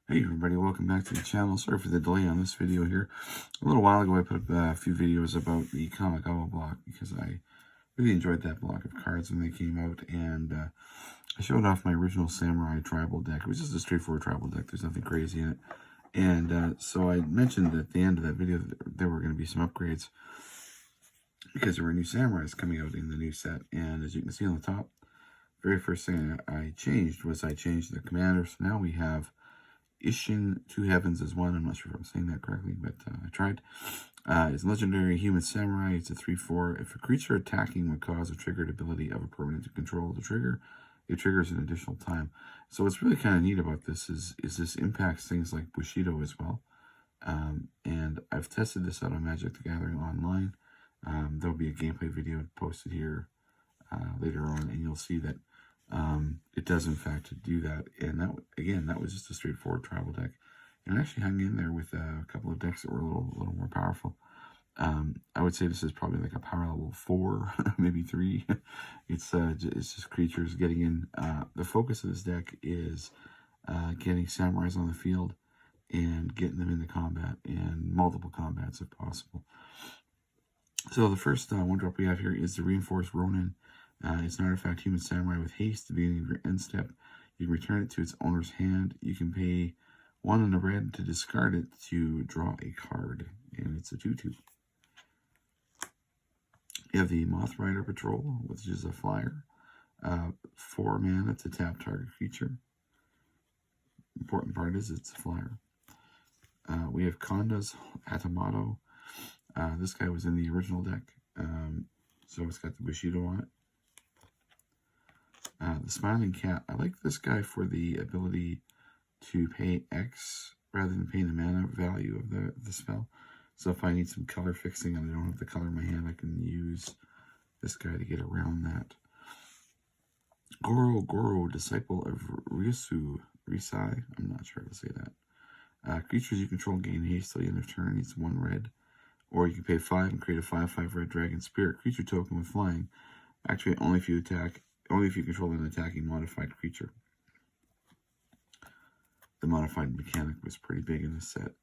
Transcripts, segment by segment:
Hey everybody, welcome back to the channel. Sorry for the delay on this video here. A little while ago I put up a few videos about the Kamigawa block because I really enjoyed that block of cards when they came out, and I showed off my original Samurai tribal deck. It was just a straightforward tribal deck. There's nothing crazy in it. And so I mentioned at the end of that video that there were going to be some upgrades because there were new Samurais coming out in the new set. And as you can see on the top, very first thing I changed was I changed the commander. So now we have Ishin Two Heavens as one. I'm not sure if I'm saying that correctly, but I tried. It's legendary human samurai. It's a 3/4. If a creature attacking would cause a triggered ability of a permanent to control the trigger, it triggers an additional time. So what's really kind of neat about this is this impacts things like Bushido as well. And I've tested this out on Magic the Gathering Online. There'll be a gameplay video posted here later on, and you'll see that it does in fact do that. And that, again, that was just a straightforward tribal deck, and it actually hung in there with a couple of decks that were a little more powerful. I would say this is probably like a power level 4, maybe 3. It's just creatures getting in. The focus of this deck is getting samurais on the field and getting them into combat, and multiple combats if possible. So the first one drop we have here is the Reinforced Ronin. It's an artifact human samurai with haste. At the beginning of your end step, you can return it to its owner's hand. You can pay 1 and a red to discard it to draw a card, and it's a 2/2. You have the Moth Rider Patrol, which is a flyer. 4 mana to tap target creature. Important part is it's a flyer. We have Konda's Hatamoto. This guy was in the original deck, so it's got the Bushido on it. The Smiling Cat. I like this guy for the ability to pay X rather than paying the mana value of the spell. So if I need some color fixing and I don't have the color in my hand, I can use this guy to get around that. Goro, Disciple of Risai. I'm not sure how to say that. Creatures you control gain haste till the end of turn. It's 1 red. Or you can pay 5 and create a 5/5 red dragon spirit creature token with flying. Activate only if you control an attacking modified creature. The modified mechanic was pretty big in this set.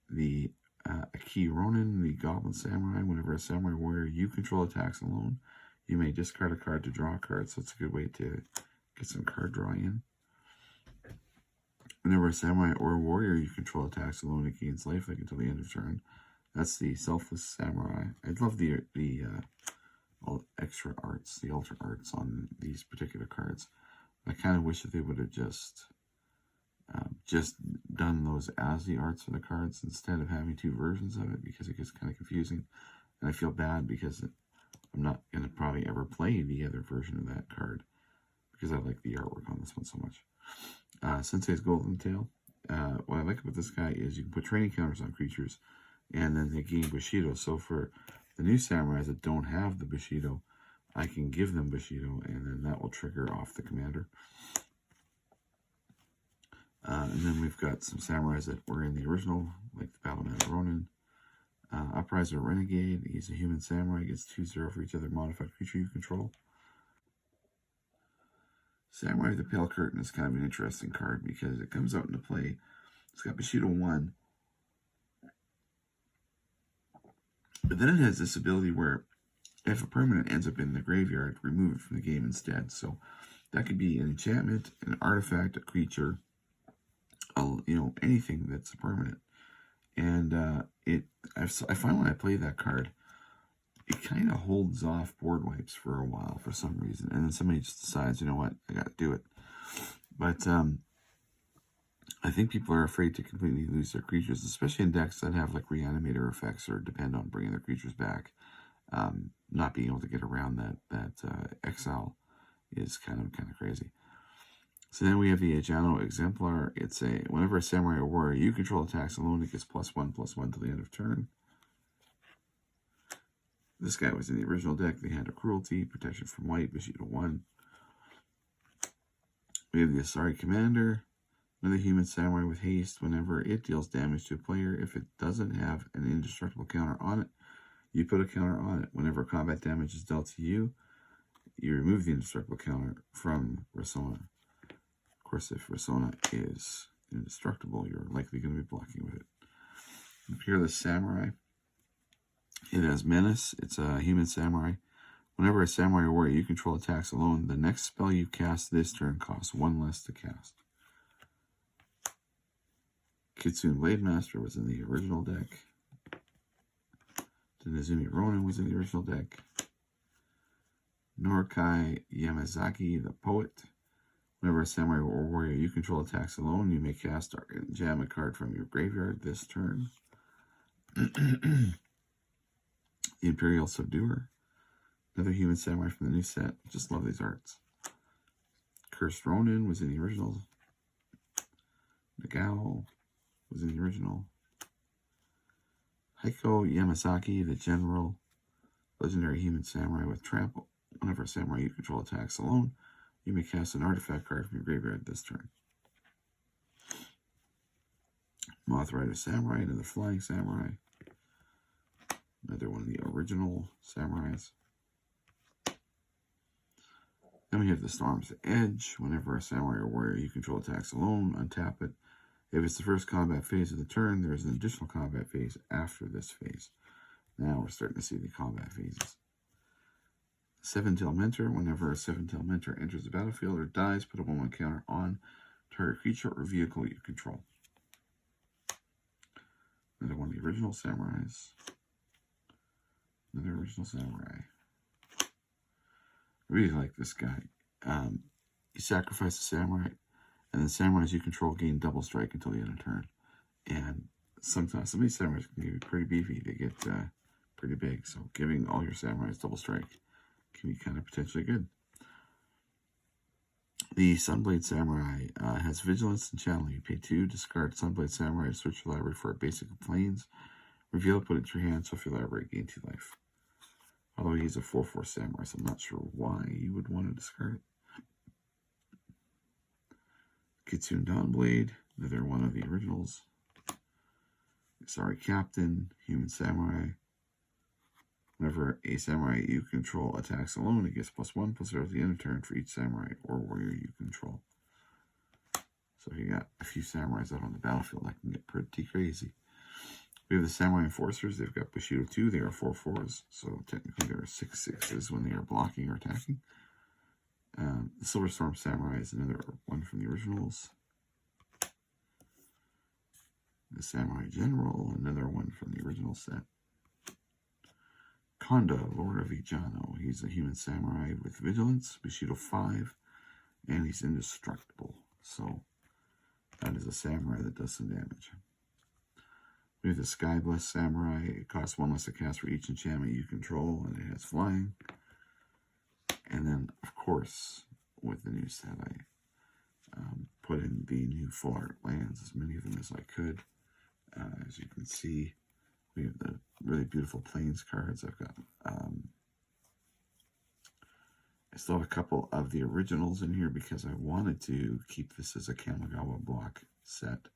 The Aki Ronin, the Goblin Samurai. Whenever a samurai warrior you control attacks alone, you may discard a card to draw a card. So it's a good way to get some card drawing in. Whenever a samurai or a warrior you control attacks alone, it gains life like until the end of turn. That's the Selfless Samurai. I love the all extra arts, the alter arts on these particular cards. I kind of wish that they would have just done those as the arts for the cards instead of having 2 versions of it, because it gets kind of confusing. And I feel bad because I'm not going to probably ever play the other version of that card because I like the artwork on this one so much. Sensei's Golden Tail. What I like about this guy is you can put training counters on creatures, and then they gain Bushido. So for the new samurais that don't have the Bushido, I can give them Bushido, and then that will trigger off the commander. And then we've got some samurais that were in the original, like the Battleman Ronin. Upriser Renegade. He's a human samurai. Gets 2/0 for each other modified creature you control. Samurai of the Pale Curtain is kind of an interesting card because it comes out into play. It's got Bushido 1. But then it has this ability where if a permanent ends up in the graveyard, remove it from the game instead. So that could be an enchantment, an artifact, a creature, anything that's a permanent. And I find when I play that card, it kind of holds off board wipes for a while for some reason. And then somebody just decides, you know what, I got to do it. But I think people are afraid to completely lose their creatures, especially in decks that have like reanimator effects or depend on bringing their creatures back. Not being able to get around that exile is kind of crazy. So then we have the Agiano Exemplar. It's whenever a samurai or warrior you control attacks alone, it gets +1/+1 till the end of turn. This guy was in the original deck. They had a Cruelty, Protection from White, Bushido 1. We have the Asari Commander. Another human samurai with haste. Whenever it deals damage to a player, if it doesn't have an indestructible counter on it, you put a counter on it. Whenever combat damage is dealt to you, you remove the indestructible counter from Rasona. Of course, if Rasona is indestructible. You're likely going to be blocking with it. Imperial Samurai. It has Menace. It's a human samurai. Whenever a samurai or warrior you control attacks alone, the next spell you cast this turn costs 1 less to cast. Kitsune Blade Master was in the original deck. Denizumi Ronin was in the original deck. Norikai Yamazaki, the Poet. Whenever a samurai or warrior you control attacks alone, you may cast or jam a card from your graveyard this turn. The Imperial Subduer. Another human samurai from the new set. Just love these arts. Cursed Ronin was in the original. Nagao was in the original. Heiko Yamazaki, the General. Legendary human samurai with Trample. Whenever a samurai you control attacks alone, you may cast an artifact card from your graveyard this turn. Moth Rider Samurai, another flying samurai. Another one of the original samurais. Then we have the Storm's Edge. Whenever a samurai or warrior you control attacks alone, untap it. If it's the first combat phase of the turn, there is an additional combat phase after this phase. Now we're starting to see the combat phases. Seven-Tail Mentor. Whenever a Seven-Tail Mentor enters the battlefield or dies, put a 1/1 counter on target creature or vehicle you control. Another one of the original samurais. Another original samurai. I really like this guy. You sacrifice a samurai, and the samurais you control gain double strike until the end of turn. And sometimes some of these samurais can be pretty beefy. They get pretty big. So giving all your samurais double strike can be kind of potentially good. The Sunblade Samurai has Vigilance and Channeling. You pay 2, discard Sunblade Samurai to search your library for a basic of planes. Reveal it, put it into your hand, shuffle your library, gain 2 life. Although he's a 4/4 samurai, so I'm not sure why you would want to discard it. Kitsune Dawnblade, another one of the originals. Asari Captain, human samurai. Whenever a samurai you control attacks alone, it gets +1/+0 at the end of turn for each samurai or warrior you control. So if you got a few samurais out on the battlefield, that can get pretty crazy. We have the Samurai Enforcers. They've got Bushido 2. They are 4/4s. So technically there are 6/6s when they are blocking or attacking. The Silver Storm Samurai is another one from the originals. The Samurai General, another one from the original set. Konda, Lord of Agiano. He's a human samurai with Vigilance, Bushido 5, and he's indestructible. So that is a samurai that does some damage. We have the Sky Blessed Samurai. It costs 1 less to cast for each enchantment you control, and it has flying. And then, of course, with the new set, I put in the new full art lands, as many of them as I could. As you can see, we have the really beautiful Plains cards. I've got, I still have a couple of the originals in here because I wanted to keep this as a Kamigawa block set.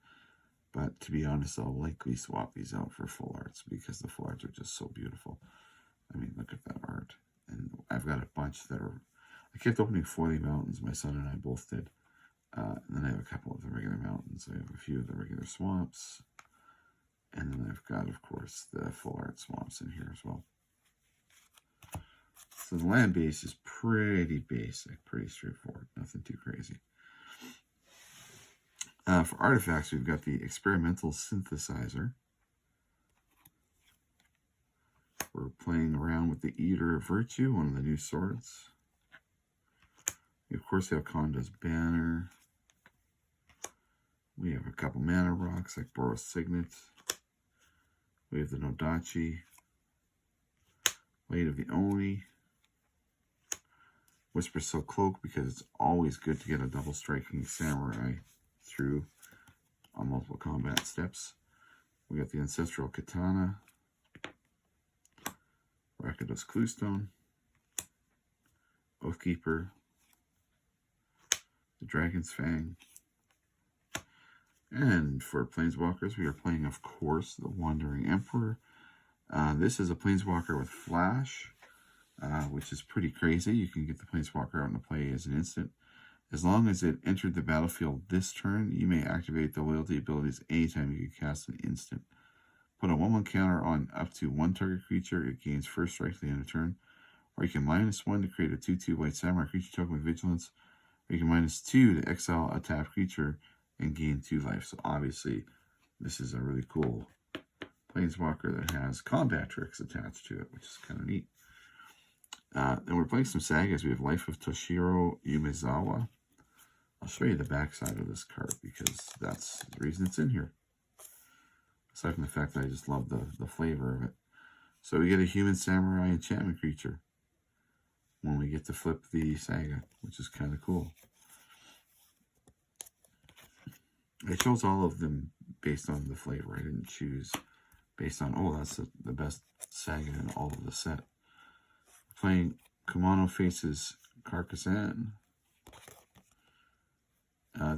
But to be honest, I'll likely swap these out for full arts because the full arts are just so beautiful. I mean, look at that art. And I've got a bunch that are... I kept opening for the mountains. My son and I both did. And then I have a couple of the regular mountains. I have a few of the regular swamps. And then I've got, of course, the full art swamps in here as well. So the land base is pretty basic, pretty straightforward. Nothing too crazy. For artifacts, we've got the Experimental Synthesizer. We're playing around with the Eater of Virtue, one of the new swords. We, of course, have Konda's Banner. We have a couple mana rocks like Boros Signet. We have the Nodachi. Blade of the Oni. Whisper Silk Cloak, because it's always good to get a double striking samurai through on multiple combat steps. We got the Ancestral Katana, Rakdos Cluestone, Oathkeeper, the Dragon's Fang, and for Planeswalkers, we are playing, of course, the Wandering Emperor. This is a Planeswalker with Flash, which is pretty crazy. You can get the Planeswalker out into play as an instant, As long as it entered the battlefield this turn, you may activate the loyalty abilities anytime you can cast an instant. Put a 1/1 counter on up to one target creature. It gains first strike to the end of turn. Or you can -1 to create a 2/2 white samurai creature token with vigilance. Or you can -2 to exile a tapped creature and gain 2 life. So obviously, this is a really cool planeswalker that has combat tricks attached to it, which is kind of neat. Then we're playing some sagas. We have Life of Toshiro Umezawa. I'll show you the backside of this card because that's the reason it's in here. Aside from the fact that I just love the flavor of it. So we get a human samurai enchantment creature when we get to flip the saga, which is kind of cool. I chose all of them based on the flavor. I didn't choose based on, oh, that's the best saga in all of the set. Playing Kumano Faces Carcassan.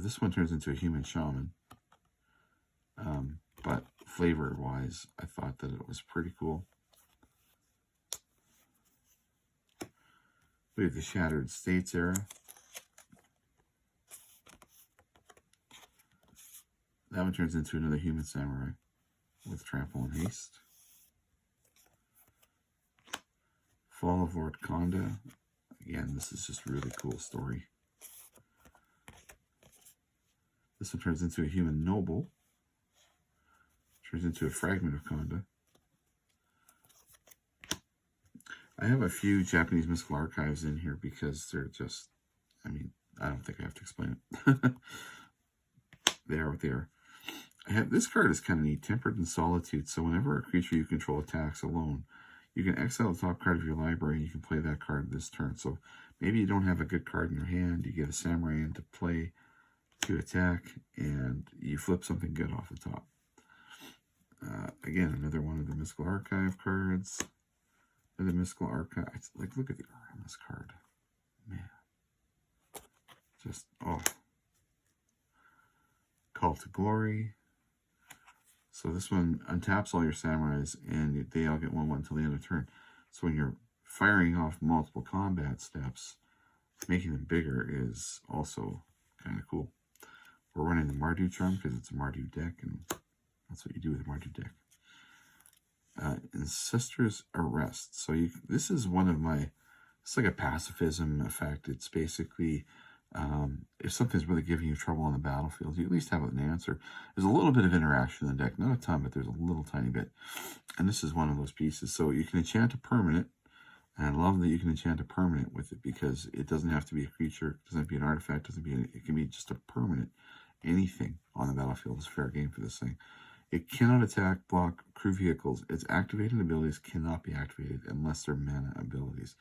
This one turns into a human shaman. But flavor-wise, I thought that it was pretty cool. We have the Shattered States era. That one turns into another human samurai with trample and haste. Fall of Lord Konda. Again, this is just a really cool story. This one turns into a human noble. Turns into a fragment of Konda. I have a few Japanese mystical archives in here because they're just, I mean, I don't think I have to explain it. They are what they are. This card is kind of neat. Tempered in Solitude. So whenever a creature you control attacks alone, you can exile the top card of your library and you can play that card this turn. So maybe you don't have a good card in your hand. You get a samurai into play to attack and you flip something good off the top. Again, another one of the Mystical Archive cards. Another Mystical Archive. Like, look at the art on this card. Man. Just, oh. Call to Glory. So this one untaps all your samurais and they all get 1/1 until the end of turn. So when you're firing off multiple combat steps, making them bigger is also kind of cool. We're running the Mardu Charm because it's a Mardu deck, and that's what you do with a Mardu deck. Ancestor's Arrest. So this is one of my, it's like a pacifism effect. It's basically, if something's really giving you trouble on the battlefield, you at least have an answer. There's a little bit of interaction in the deck, not a ton, but there's a little tiny bit. And this is one of those pieces. So you can enchant a permanent, and I love that you can enchant a permanent with it because it doesn't have to be a creature, it doesn't have to be an artifact, it can be just a permanent. Anything on the battlefield is fair game for this thing. It cannot attack, block, crew vehicles. Its activated abilities cannot be activated unless they're mana abilities.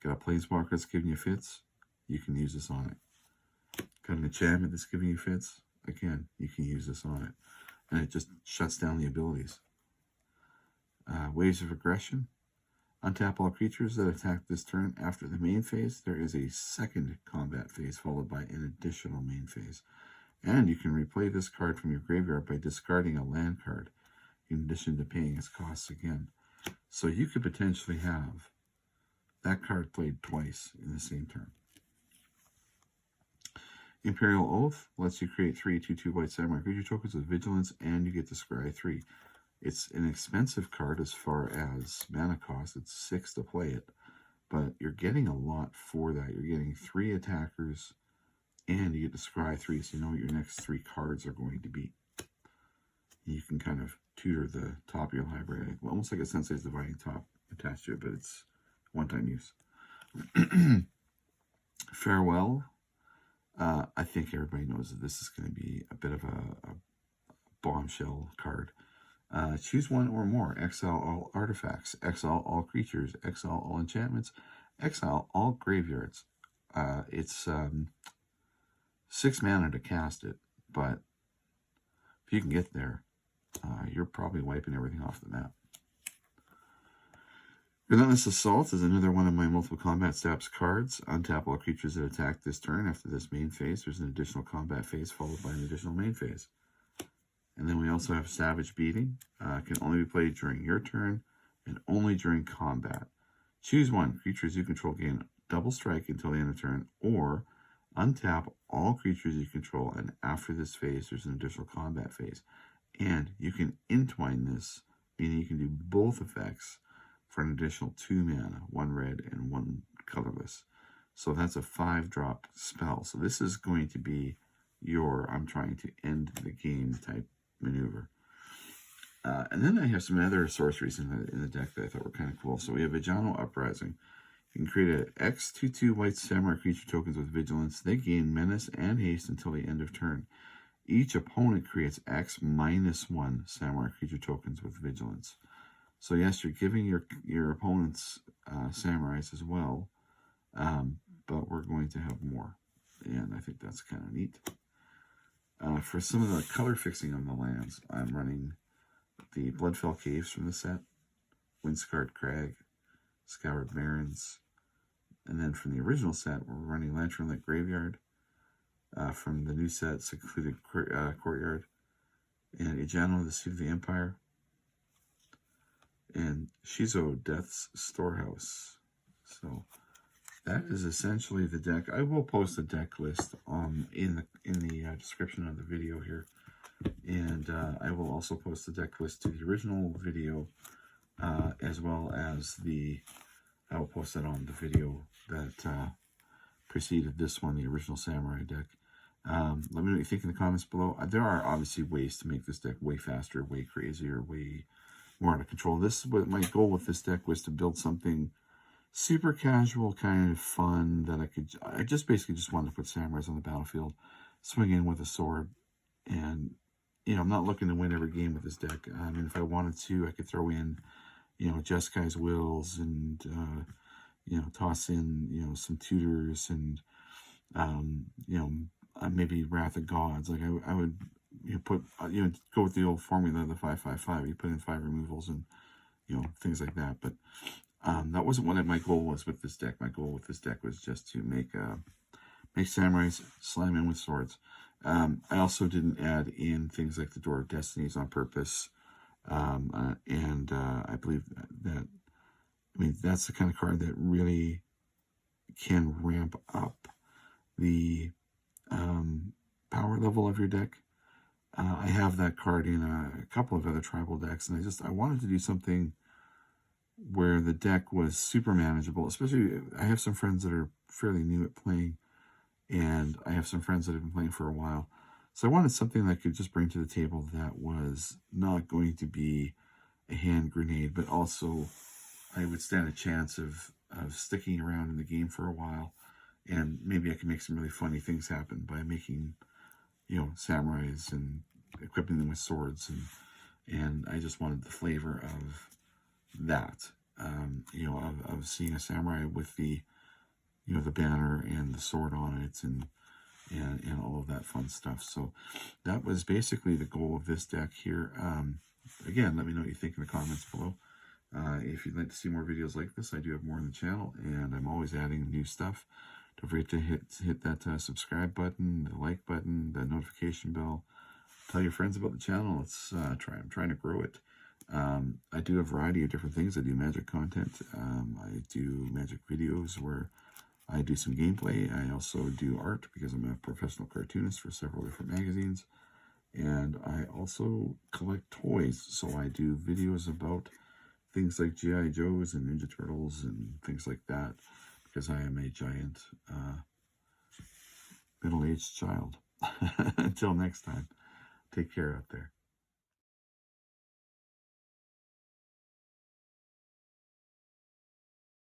Got a planeswalker that's giving you fits? You can use this on it. Got an enchantment that's giving you fits? Again, you can use this on it. And it just shuts down the abilities. Waves of Aggression. Untap all creatures that attack this turn. After the main phase, there is a second combat phase followed by an additional main phase. And you can replay this card from your graveyard by discarding a land card, in addition to paying its costs again. So you could potentially have that card played twice in the same turn. Imperial Oath lets you create 3 2/2 white samurai creature tokens with vigilance, and you get to scry 3. It's an expensive card as far as mana cost. It's 6 to play it, but you're getting a lot for that. You're getting 3 attackers, and you get to scry 3, so you know what your next 3 cards are going to be. You can kind of tutor the top of your library, almost like a Sensei's Dividing Top attached to it, but it's one-time use. Farewell. I think everybody knows that this is going to be a bit of a bombshell card. Choose one or more. Exile all artifacts. Exile all creatures. Exile all enchantments. Exile all graveyards. It's 6 mana to cast it, but if you can get there, you're probably wiping everything off the map. Relentless Assault is another one of my multiple combat steps cards. Untap all creatures that attack this turn. After this main phase, there's an additional combat phase followed by an additional main phase. And then we also have Savage Beating. Can only be played during your turn and only during combat. Choose one. Creatures you control gain double strike until the end of turn, or Untap all creatures you control, and after this phase, there's an additional combat phase. And you can entwine this, meaning you can do both effects for an additional 2 mana, 1 red and 1 colorless. So that's a 5-drop spell. So this is going to be your I'm trying to end the game type maneuver. And then I have some other sorceries in the deck that I thought were kind of cool. So we have Agiano Uprising. You can create an X/2/2 white samurai creature tokens with vigilance. They gain menace and haste until the end of turn. Each opponent creates X-1 samurai creature tokens with vigilance. So yes, you're giving your opponents samurais as well, but we're going to have more, and I think that's kind of neat. For some of the color fixing on the lands, I'm running the Bloodfell Caves from the set, Windscarred Crag, Scoured Barrens, and then from the original set, we're running Lanternlit Graveyard. From the new set, Secluded Courtyard, and Agiano, the Seat of the Empire, and Shizo, Death's Storehouse. So that is essentially the deck. I will post a deck list in the description of the video here, and I will also post the deck list to the original video, as well as I will post that on the video that preceded this one, the original Samurai deck. Let me know what you think in the comments below. There are obviously ways to make this deck way faster, way crazier, way more out of control. My goal with this deck was to build something super casual, kind of fun, that I just basically just wanted to put samurais on the battlefield, swing in with a sword, and, I'm not looking to win every game with this deck. I mean, if I wanted to, I could throw in, Jeskai's Wills and, toss in, some tutors and, maybe Wrath of Gods. Like I would go with the old formula of the 5/5/5. You put in 5 removals and things like that. But that wasn't what my goal was with this deck. My goal with this deck was just to make samurais, slam in with swords. I also didn't add in things like the Door of Destinies on purpose, and I believe that that's the kind of card that really can ramp up the power level of your deck. I have that card in a couple of other tribal decks, and I wanted to do something where the deck was super manageable. Especially, I have some friends that are fairly new at playing, and I have some friends that have been playing for a while. So I wanted something that I could just bring to the table that was not going to be a hand grenade, but also I would stand a chance of sticking around in the game for a while. And maybe I can make some really funny things happen by making, samurais and equipping them with swords. And I just wanted the flavor of that, of seeing a samurai with the, the banner and the sword on it and all of that fun stuff. So that was basically the goal of this deck here. Again, let me know what you think in the comments below. If you'd like to see more videos like this, I do have more on the channel, and I'm always adding new stuff. Don't forget to hit that subscribe button, the like button, the notification bell. Tell your friends about the channel. Let's try. I'm trying to grow it. I do a variety of different things. I do magic content. I do magic videos where I do some gameplay. I also do art because I'm a professional cartoonist for several different magazines. And I also collect toys. So I do videos about things like G.I. Joes and Ninja Turtles and things like that, because I am a giant middle-aged child. Until next time, take care out there.